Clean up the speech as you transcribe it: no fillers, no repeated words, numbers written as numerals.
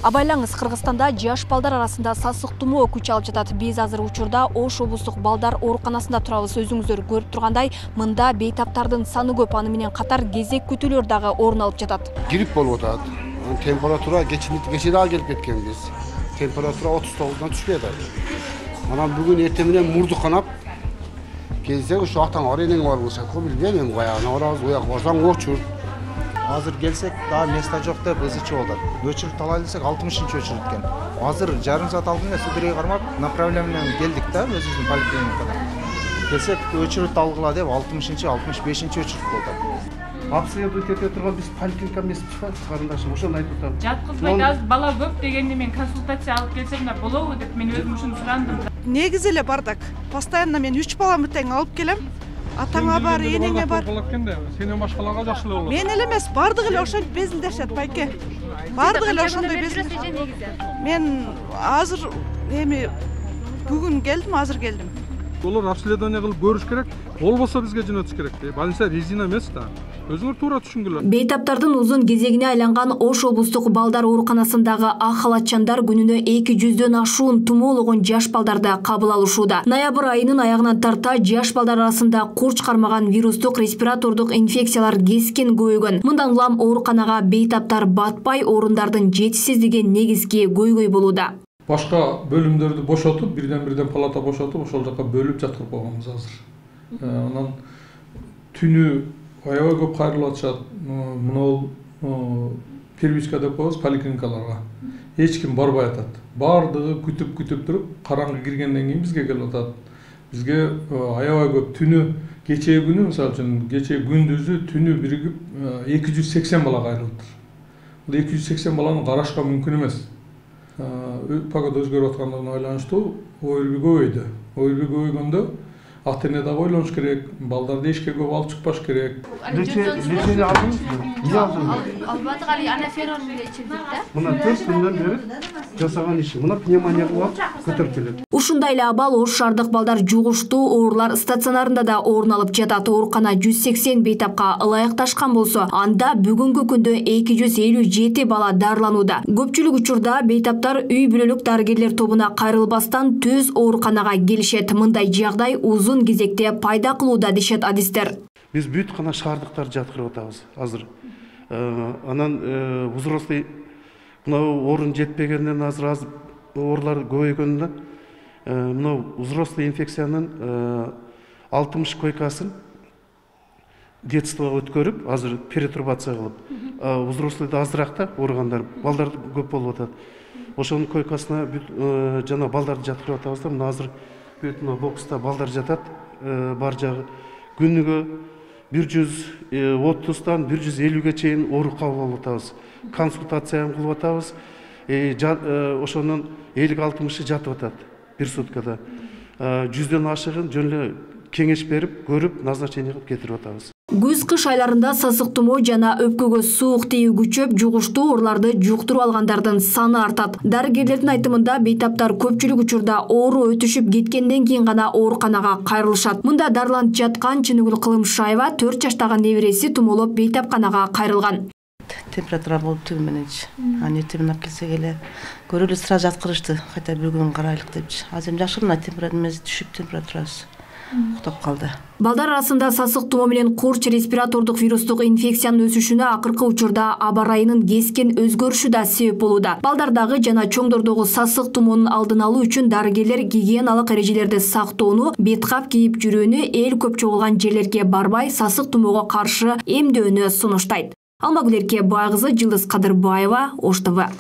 Абайлаңыз, Кыргызстанда жаш балдар арасында сасык тумоо күч алып жатат. Биз азыр учурда Ош облустук балдар ооруканасында турабыз. Өзүңүздөр көрүп тургандай, мында бейтаптардын саны көп, аны менен катар кезек күтүүлөр дагы орун алып жатат. Грипп болуп атат. Температура кече дагы келип кеткенбиз. Температура 39-дан түшпөй атат. Анан бүгүн эртең менен мурду канап келсек, ушу атаң аренең бар болсо, билбейм, каягына барабыз, уяк барсаң очур. Азыр келсек, daha место жоқ деп ызычы болду. Өчүрүп алалы десек 60-чы өчүрүткен. Азыр жарым саат алдында Судырайга кармап, направление менен келдик да, өзүбүздүн поликлиникада. Келсек, өчүрүп алгыла деп 60-чы, 65-чи өчүрүп болду. Обследовать ете турган биз поликлиника эмеспиз, карындашым, ошону айтып атам. Жаткызбайт, азыр бала көп дегенде мен консультация алып келсем да болобу деп мен өзүм ушуну сурандым. Негизи эле бардак. Постоянно мен 3 баламды тең алып келем. Атаңа бар, энеңе бар. Сенен башкаларга жакшы эле болот. Мен эле эмес, бардыгы эле ошентип безилдешет, байке. Бардыгы эле ошондой безилдешет. Мен азыр бүгүн келдим, азыр келдим. Олар обследование кылып көрүш керек. Болбосо бизге жөнөтүш керек. Больница резина эмес да. Өзүңөр туура түшүнгүлө. Бейтаптардын узун кезегине айланган Ош облустук балдар ооруканасындагы ак халатчандар күнүнө 200дөн ашуун тумоологон жаш балдарды кабыл алышууда. Ноябрь айынын аягынан тарта жаш балдар арасында курч кармаган вирустук респиратордук инфекциялар кескен көбөйгөн. Мындан улам ооруканага бейтаптар батпай, орундардын жетишсиздиги негизги көйгөй болууда. Башка бөлүмдөрдү бошотуп, бирден палата бошотуп, ошол жака бөлүп жаткырып койгонбуз азыр. Анан түнү аябай көп кайрылып атышат. Мына первичка деп коебуз поликлиникаларга. Эч ким барбай атат. Бардыгы күтүп туруп, караңгы киргенден кийин бизге келип атат. Бизге аябай көп түнү, кечээ күнү, мисалы үчүн, кечээ күндүзү түнү биригип 280 бала кайрылыптыр. Бул 280 баланы карашка мүмкүн эмес. Погода өзгөрүп аткандыгына байланыштуу ойрби көбөйдү. Ойрби көбөйгөндө ата-эне дагы ойлонуш керек, балдарды эшикке көп алып чыкпаш керек. Лечение алдыңызбы? Эмне алдыңыз? Албадык, али анаферон менен ичирдик да. Мына 4 күндөн бери жасаган иши. Мына пневмония кылып көтөрүп келет. Ушундай эле абал Ош шаардык балдар жугуштуу оорулар стационарында да орун алып жатат. Оорукана 180 бейтапка ылайыкташкан болсо, анда бүгүнкү күндө 257 бала дарыланууда. Көпчүлүк учурда бейтаптар үй бүлөлүк дарыгерлер тобуна кайрылбастан төз ооруканага келишет. Мындай жагдай узун кезекте пайда кылууда дешет адистер. Биз бүт гана шаардыктарды жаткырып атабыз азыр. Анан взрослый мына орун жетпегенден азыр оорулар көбөйгөндөн мына взрослый инфекциянын 60 койкасын детствого өткөрүп, азыр перетурбация кылып, взрослыйда азыраак да ооругандар, балдар көп болуп атат. Ошонун койкасына бүт жана балдарды жаткырып атабыз да, мына азыр бүт бокста балдар жатат, бар жагы күнүгө 130-дан 150-ге чейин оору кабыл алып атабыз. Консультация кылып атабыз. Ошонун 50-60-ы жатып атат бир суткада. 100дөн ашыгын жөн эле кеңеш берип, көрүп, назначение кылып кетирип атабыз. Күз-кыш айларында сасык тумоо жана өпкөгө суук тиүү күчөп, жугуштуу ооруларды жуктуруп алгандардын саны артат. Дарыгерлердин айтымында бейтаптар көпчүлүк учурда оору өтүшүп кеткенден кийин гана ооруканага кайрылышат. Мында дарыланып жаткан Чыныгүл Кылымшаева 4 жаштагы небереси тумоолоп бейтапканага кайрылган. Температура болуп түгүн мененчи. Эртең менен келсек эле көрөлү сразу жаткырышты. Кайта бир күн карайлык депчи. Азыр эми жакшы мына температурасы түшүп, температурасы уктап калды. Балдар арасында сасык тумоо менен курч респиратордук вирустук инфекциянын өсүшүнө акыркы учурда аба ырайынын кескен өзгөрүшү да себеп болууда. Балдардагы жана чоңдордогу сасык тумоонун алдын алуу үчүн дарыгерлер гигиеналык эрежелерди сактоону, бет кап кийип жүрүүнү, эл көп чогулган жерлерге барбай сасык тумоого каршы эмдөөнү сунуштайт. Алмагүл Эркебай кызы, Жылдыз Кадырбаева, Ош ТВ.